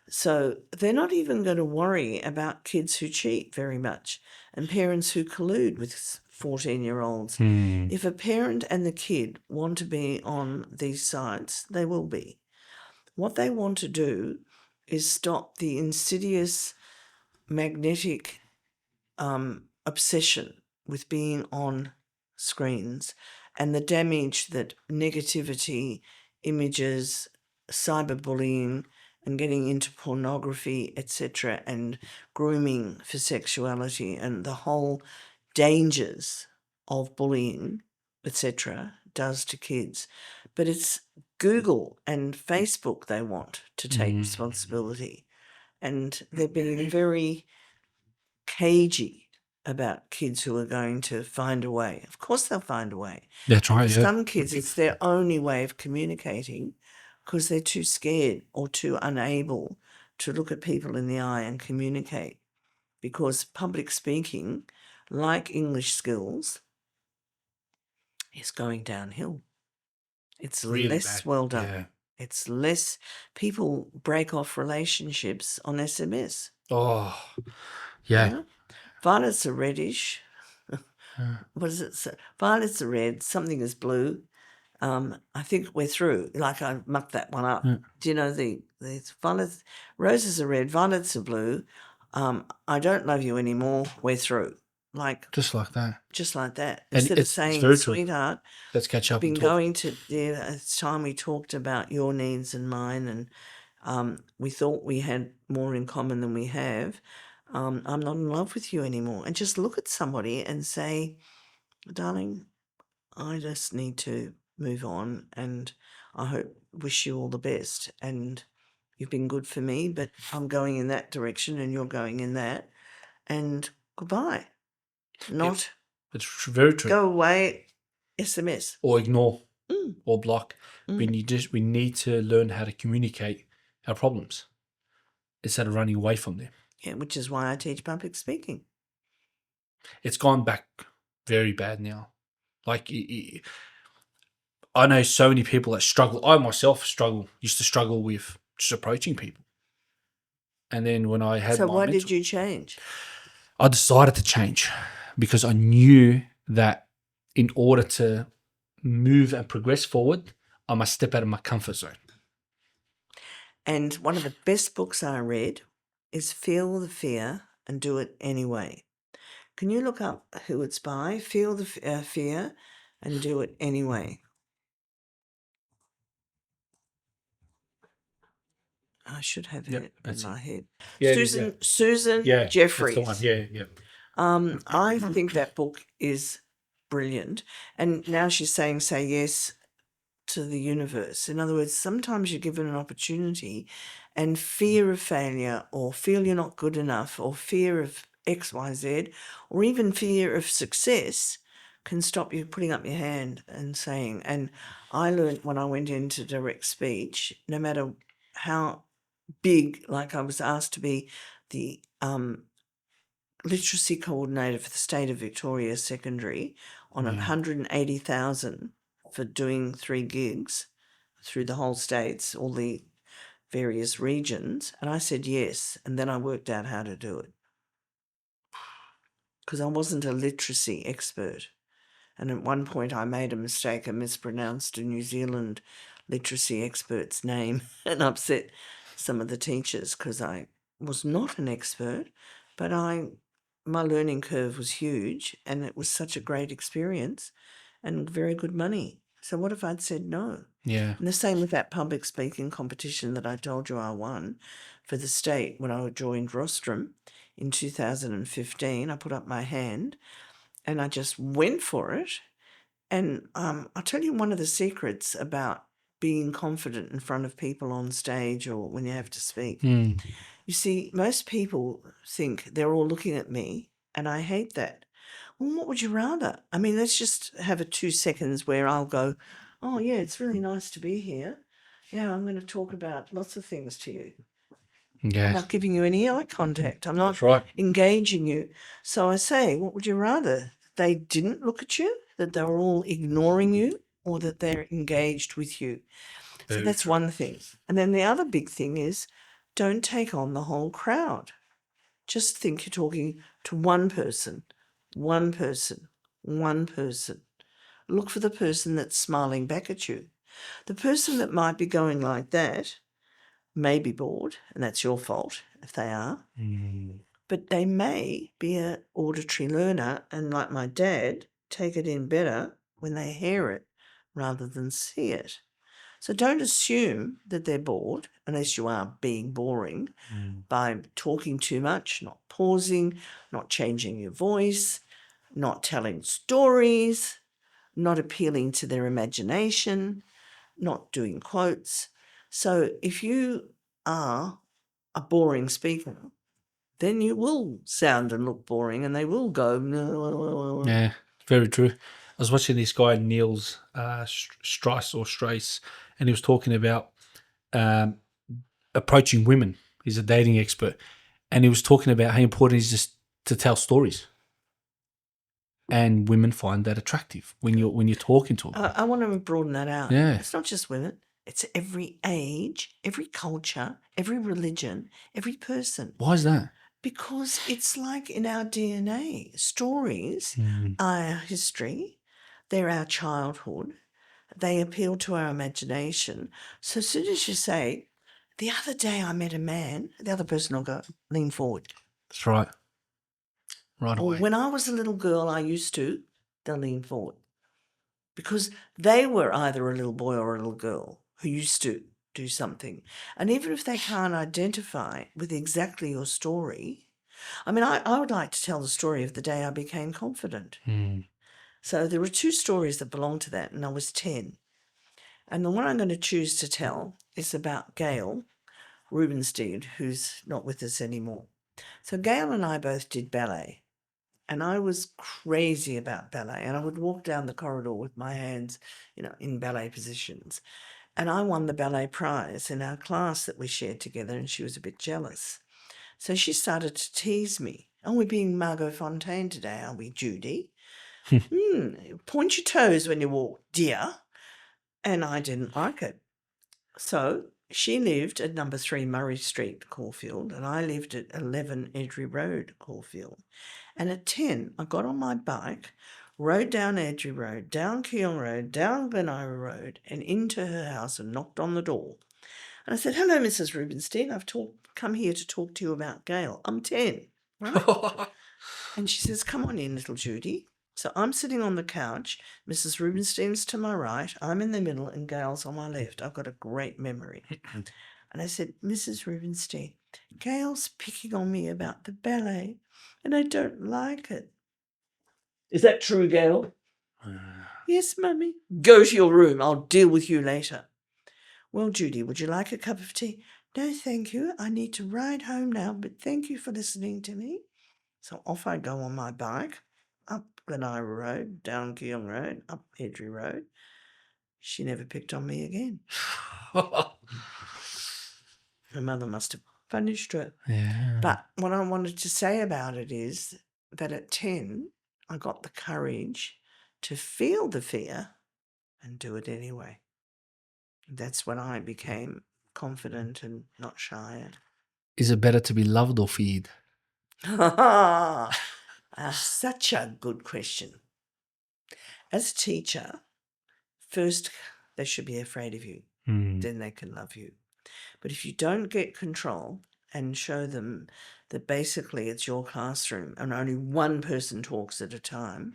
So they're not even going to worry about kids who cheat very much and parents who collude with 14-year-olds. If a parent and the kid want to be on these sites, they will be. What they want to do is stop the insidious magnetic obsession with being on screens and the damage that negativity, images, cyberbullying, and getting into pornography, etc., and grooming for sexuality and the whole dangers of bullying, etc., does to kids. But it's Google and Facebook they want to take responsibility. And they're being very cagey about kids who are going to find a way. Of course they'll find a way. That's right, For some kids, it's their only way of communicating because they're too scared or too unable to look at people in the eye and communicate. Because public speaking, like English skills, is going downhill. It's really less bad. well done. Yeah. It's less, people break off relationships on SMS. Oh, yeah. Violets are reddish. What is it? Violets are red, something is blue. I think we're through. Like I mucked that one up. Do you know the violets? Roses are red, violets are blue. I don't love you anymore. We're through. Like just like that. Instead of saying, sweetheart, let's catch up. Been going to it's time we talked about your needs and mine, and we thought we had more in common than we have. I'm not in love with you anymore. And just look at somebody and say, darling, I just need to move on, and I wish you all the best. And you've been good for me, but I'm going in that direction and you're going in that. And goodbye. Not it's very true. Go away, SMS. Or ignore or block. We need to learn how to communicate our problems instead of running away from them. Yeah, which is why I teach public speaking. It's gone back very bad now. Like, I know so many people that struggle. I myself used to struggle with just approaching people. And then when I had why did you change? I decided to change because I knew that in order to move and progress forward, I must step out of my comfort zone. And one of the best books I read is Feel the Fear and Do It Anyway. Can you look up who it's by? Feel the Fear and Do It Anyway. I should have it in my head. Yeah, Susan Jeffries. That's the one. I think that book is brilliant. And now she's saying, say yes to the universe. In other words, sometimes you're given an opportunity and fear of failure or feel you're not good enough or fear of X, Y, Z, or even fear of success can stop you putting up your hand and saying, and I learned when I went into direct speech, no matter how big, like I was asked to be the literacy coordinator for the state of Victoria Secondary on 180,000 for doing 3 gigs through the whole states, all the various regions. And I said yes. And then I worked out how to do it because I wasn't a literacy expert. And at one point I made a mistake and mispronounced a New Zealand literacy expert's name and upset some of the teachers because I was not an expert, but my learning curve was huge and it was such a great experience and very good money. So what if I'd said no? Yeah. And the same with that public speaking competition that I told you I won for the state when I joined Rostrum in 2015. I put up my hand and I just went for it. And I'll tell you one of the secrets about being confident in front of people on stage or when you have to speak. Mm. You see, most people think they're all looking at me, and I hate that. Well, what would you rather? I mean, let's just have a 2 seconds where I'll go, oh, yeah, it's really nice to be here. Yeah, I'm going to talk about lots of things to you. I'm Yeah. not giving you any eye contact. I'm not That's right. engaging you. So I say, what would you rather? They didn't look at you, that they were all ignoring you, or that they're engaged with you? So Very that's true. one thing. And then the other big thing is don't take on the whole crowd. Just think you're talking to one person, one person, one person. Look for the person that's smiling back at you. The person that might be going like that may be bored, and that's your fault if they are. Mm. But they may be an auditory learner and, like my dad, take it in better when they hear it rather than see it. So don't assume that they're bored unless you are being boring by talking too much, not pausing, not changing your voice, not telling stories, not appealing to their imagination, not doing quotes. So if you are a boring speaker, then you will sound and look boring and they will go. Yeah, very true. I was watching this guy, Niels Strace, and he was talking about approaching women. He's a dating expert. And he was talking about how important it is just to tell stories. And women find that attractive when you're talking to them. I want to broaden that out. Yeah. It's not just women. It's every age, every culture, every religion, every person. Why is that? Because it's like in our DNA. Stories are our history. They're our childhood. They appeal to our imagination. So as soon as you say, the other day I met a man, the other person will go, lean forward. That's right. Right Or away. when I was a little girl, I used to, they'll lean forward. Because they were either a little boy or a little girl who used to do something. And even if they can't identify with exactly your story, I mean, I would like to tell the story of the day I became confident. So there were 2 stories that belong to that, and I was 10. And the one I'm going to choose to tell is about Gail Rubenstein, who's not with us anymore. So Gail and I both did ballet. And I was crazy about ballet, and I would walk down the corridor with my hands, in ballet positions. And I won the ballet prize in our class that we shared together, and she was a bit jealous. So she started to tease me. Oh, we're being Margot Fontaine today, are we, Judy? Point your toes when you walk, dear. And I didn't like it. So she lived at number 3 Murray Street, Caulfield, and I lived at 11 Edgery Road, Caulfield. And at 10, I got on my bike, rode down Edgery Road, down Keong Road, down Glenira Road, and into her house and knocked on the door. And I said, hello, Mrs. Rubenstein. I've come here to talk to you about Gail. I'm 10, right? And she says, come on in, little Judy. So I'm sitting on the couch. Mrs. Rubenstein's to my right. I'm in the middle and Gail's on my left. I've got a great memory. And I said, Mrs. Rubenstein, Gail's picking on me about the ballet and I don't like it. Is that true, Gail? Yes, Mummy. Go to your room. I'll deal with you later. Well, Judy, would you like a cup of tea? No, thank you. I need to ride home now, but thank you for listening to me. So off I go on my bike, up Glenira Road, down Keong Road, up Edgery Road. She never picked on me again. Her mother must have punished her. Yeah. But what I wanted to say about it is that at 10, I got the courage to feel the fear and do it anyway. That's when I became confident and not shy. Is it better to be loved or feared? Such a good question. As a teacher, first they should be afraid of you. Then they can love you. But if you don't get control and show them that basically it's your classroom and only one person talks at a time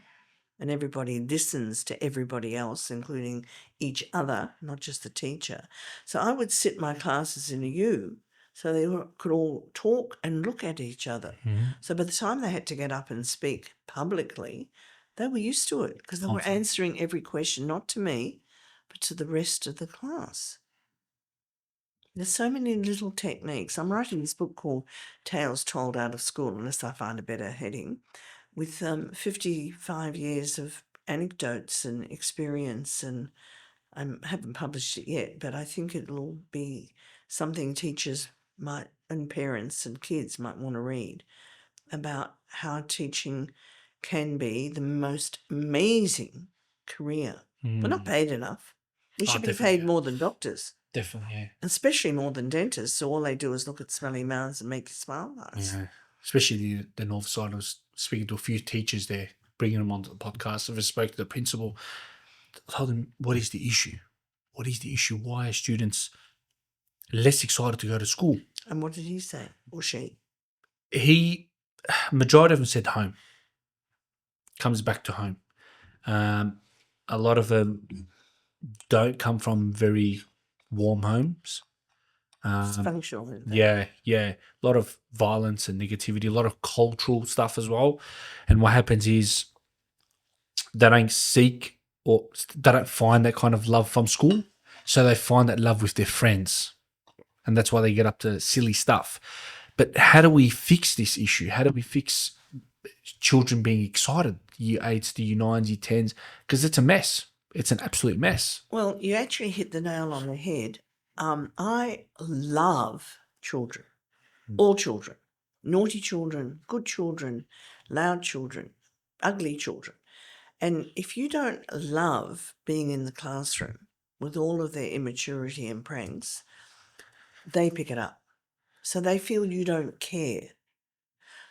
and everybody listens to everybody else, including each other, not just the teacher. So I would sit my classes in a U so they could all talk and look at each other. So by the time they had to get up and speak publicly, they were used to it because they were answering every question, not to me, but to the rest of the class. There's so many little techniques. I'm writing this book called Tales Told Out of School, unless I find a better heading, with 55 years of anecdotes and experience, and I haven't published it yet, but I think it'll be something teachers might, and parents and kids might want to read about how teaching can be the most amazing career. We're not paid enough. We should be definitely. paid more than doctors. Definitely, yeah. Especially more than dentists, so all they do is look at smelly mouths and make you smile nice. Yeah. Especially the North Side. I was speaking to a few teachers there, bringing them onto the podcast. I spoke to the principal. I told them, what is the issue? What is the issue? Why are students less excited to go to school? And what did he say, or she? Majority of them said home. Comes back to home. A lot of them don't come from very warm homes. Dysfunctional, isn't it? Yeah. A lot of violence and negativity, a lot of cultural stuff as well. And what happens is they don't seek or they don't find that kind of love from school. So they find that love with their friends. And that's why they get up to silly stuff. But how do we fix this issue? How do we fix children being excited, year 8s, to year 9s, year 10s? Because it's a mess. It's an absolute mess. Well, you actually hit the nail on the head. I love children, all children, naughty children, good children, loud children, ugly children. And if you don't love being in the classroom with all of their immaturity and pranks, they pick it up. So they feel you don't care.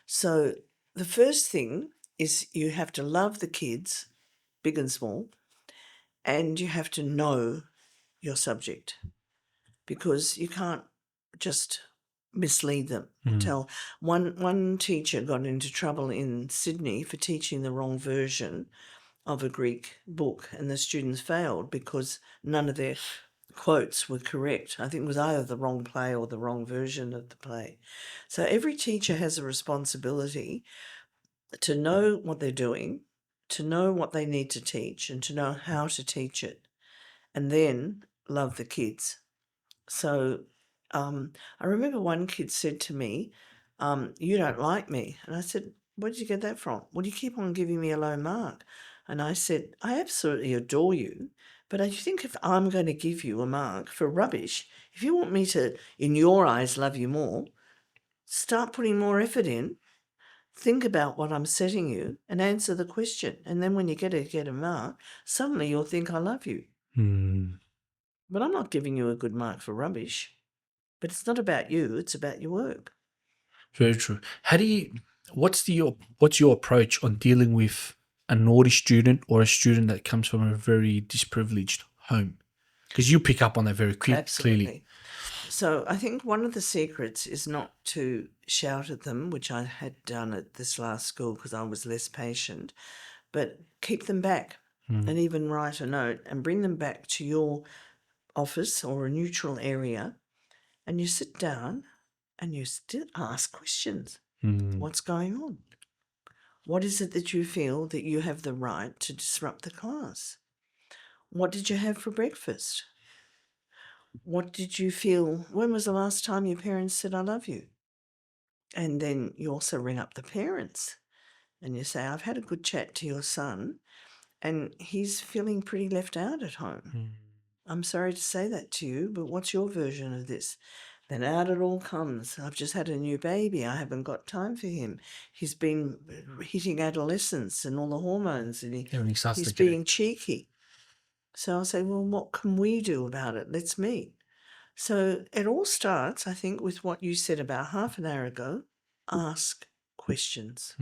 So the first thing is you have to love the kids, big and small, and you have to know your subject because you can't just mislead them. Tell one teacher got into trouble in Sydney for teaching the wrong version of a Greek book, and the students failed because none of their quotes were correct. I think it was either the wrong play or the wrong version of the play. So every teacher has a responsibility to know what they're doing, to know what they need to teach, and to know how to teach it, and then love the kids. So I remember one kid said to me, you don't like me. And I said, where did you get that from? Well, you keep on giving me a low mark. And I said, I absolutely adore you, but I think if I'm going to give you a mark for rubbish, if you want me to, in your eyes, love you more, start putting more effort in, think about what I'm setting you, and answer the question. And then when you get a mark, suddenly you'll think I love you. But I'm not giving you a good mark for rubbish. But it's not about you, it's about your work. Very true. What's your approach on dealing with a naughty student or a student that comes from a very disprivileged home? Because you pick up on that very clearly. So I think one of the secrets is not to shout at them, which I had done at this last school because I was less patient, but keep them back and even write a note and bring them back to your office or a neutral area, and you sit down and you still ask questions. What's going on? What is it that you feel that you have the right to disrupt the class? What did you have for breakfast? What did you feel? When was the last time your parents said, I love you? And then you also ring up the parents and you say, I've had a good chat to your son and he's feeling pretty left out at home. I'm sorry to say that to you, but what's your version of this? Then out it all comes. I've just had a new baby. I haven't got time for him. He's been hitting adolescence and all the hormones, and When he starts he's to get being cheeky. So I'll say, well, what can we do about it? Let's meet. So it all starts, I think, with what you said about half an hour ago. Ask questions.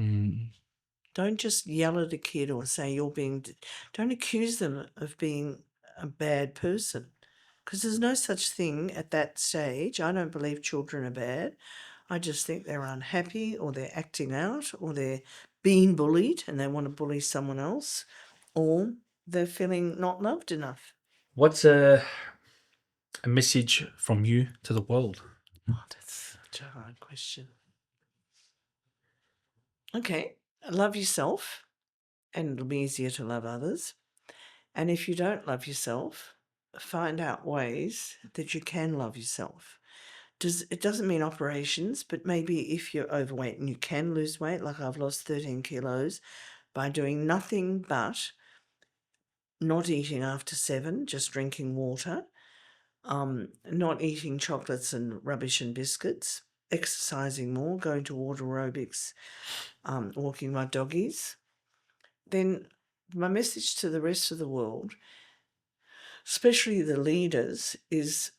Don't just yell at a kid or say don't accuse them of being a bad person, because there's no such thing at that stage. I don't believe children are bad. I just think they're unhappy, or they're acting out, or they're being bullied and they want to bully someone else, or they're feeling not loved enough. What's a message from you to the world? Oh, that's such a hard question. Okay, love yourself, and it'll be easier to love others. And if you don't love yourself, find out ways that you can love yourself. It doesn't mean operations, but maybe if you're overweight and you can lose weight, like I've lost 13 kilos by doing nothing but not eating after 7, just drinking water, not eating chocolates and rubbish and biscuits, exercising more, going to water aerobics, walking my doggies, then my message to the rest of the world, especially the leaders, is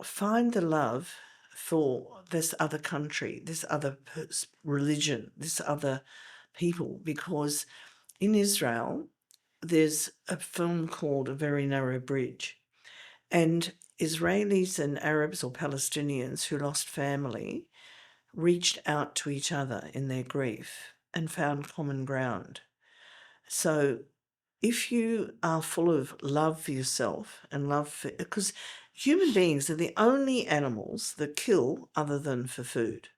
find the love for this other country, this other religion, this other people, because in Israel there's a film called A Very Narrow Bridge, and Israelis and Arabs or Palestinians who lost family reached out to each other in their grief and found common ground. So if you are full of love for yourself and love for, because human beings are the only animals that kill other than for food.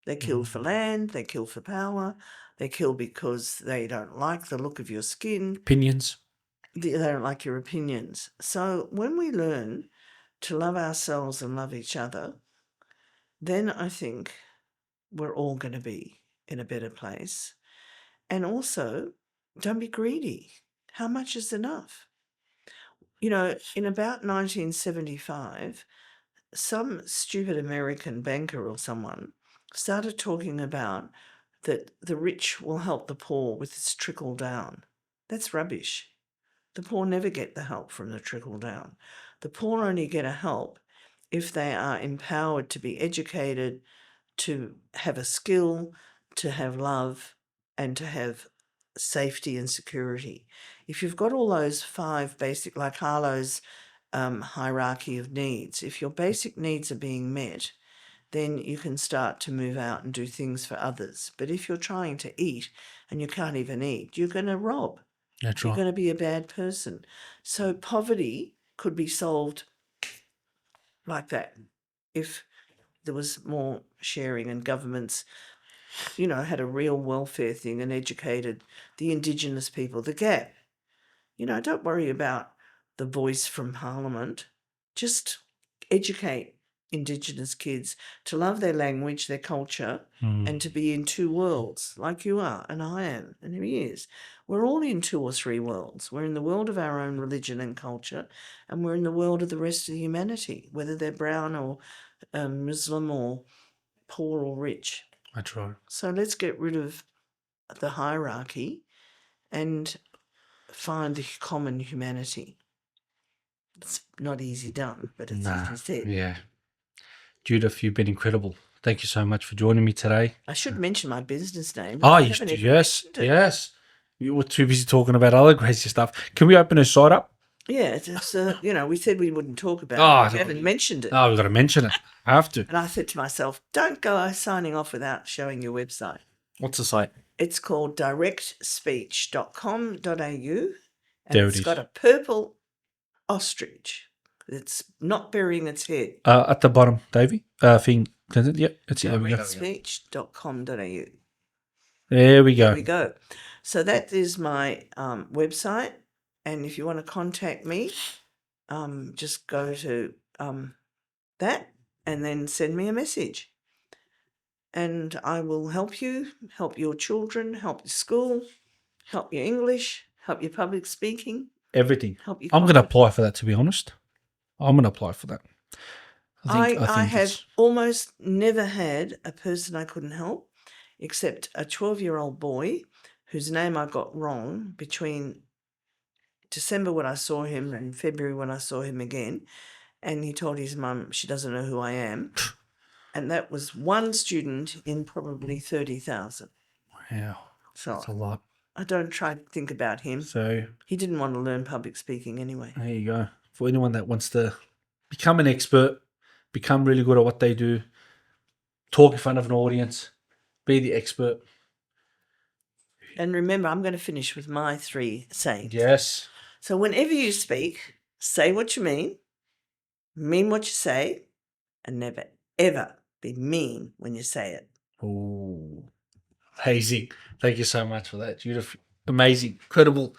They kill for land, they kill for power, they kill because they don't like the look of your skin. Opinions. They don't like your opinions. So when we learn to love ourselves and love each other, then I think we're all going to be in a better place. And also, don't be greedy. How much is enough? You know, in about 1975, some stupid American banker or someone started talking about that the rich will help the poor with this trickle down. That's rubbish. The poor never get the help from the trickle down. The poor only get a help if they are empowered to be educated, to have a skill, to have love, and to have safety and security. If you've got all those 5 basic, like Harlow's hierarchy of needs, if your basic needs are being met, then you can start to move out and do things for others. But if you're trying to eat and you can't even eat, you're going to rob. That's You're right. going to be a bad person. So poverty could be solved like that if there was more sharing and governments, you know, had a real welfare thing and educated the Indigenous people. The gap. You know, don't worry about the voice from Parliament. Just educate Indigenous kids to love their language, their culture, and to be in 2 worlds, like you are and I am and he is. We're all in 2 or 3 worlds. We're in the world of our own religion and culture, and we're in the world of the rest of humanity, whether they're brown or Muslim or poor or rich. That's right. So let's get rid of the hierarchy and find the common humanity. It's not easy done, but it's easy said. Yeah. Judith, you've been incredible. Thank you so much for joining me today. I should mention my business name. Oh, I yes, haven't even yes, mentioned it. yes. You were too busy talking about other crazy stuff. Can we open her site up? Yeah, it's you know, we said we wouldn't talk about Oh, it. We haven't mentioned it. Oh, we've got to mention it. I have to. And I said to myself, don't go signing off without showing your website. What's the site? It's called directspeech.com.au, and There it's it is. got a purple ostrich. It's not burying its head. At the bottom, Davey. Thing. Yep, that's it. There we go. Directspeech.com.au. There we go. There we go. So that is my website, and if you want to contact me, just go to that and then send me a message. And I will help you, help your children, help your school, help your English, help your public speaking, Everything. help you. I'm going to apply for that, to be honest. I'm going to apply for that. I think have it's almost never had a person I couldn't help, except a 12-year-old boy whose name I got wrong between December when I saw him and February when I saw him again. And he told his mum she doesn't know who I am. And that was one student in probably 30,000. wow. So That's a lot. I don't try to think about him. So He didn't want to learn public speaking anyway. there you go. For anyone that wants to become an expert, become really good at what they do, talk in front of an audience, be the expert. And remember, I'm going to finish with my 3 sayings. Yes. So whenever you speak, say what you mean what you say, and never, ever be mean when you say it. Ooh. Amazing. Thank you so much for that, Judith. Amazing. Incredible.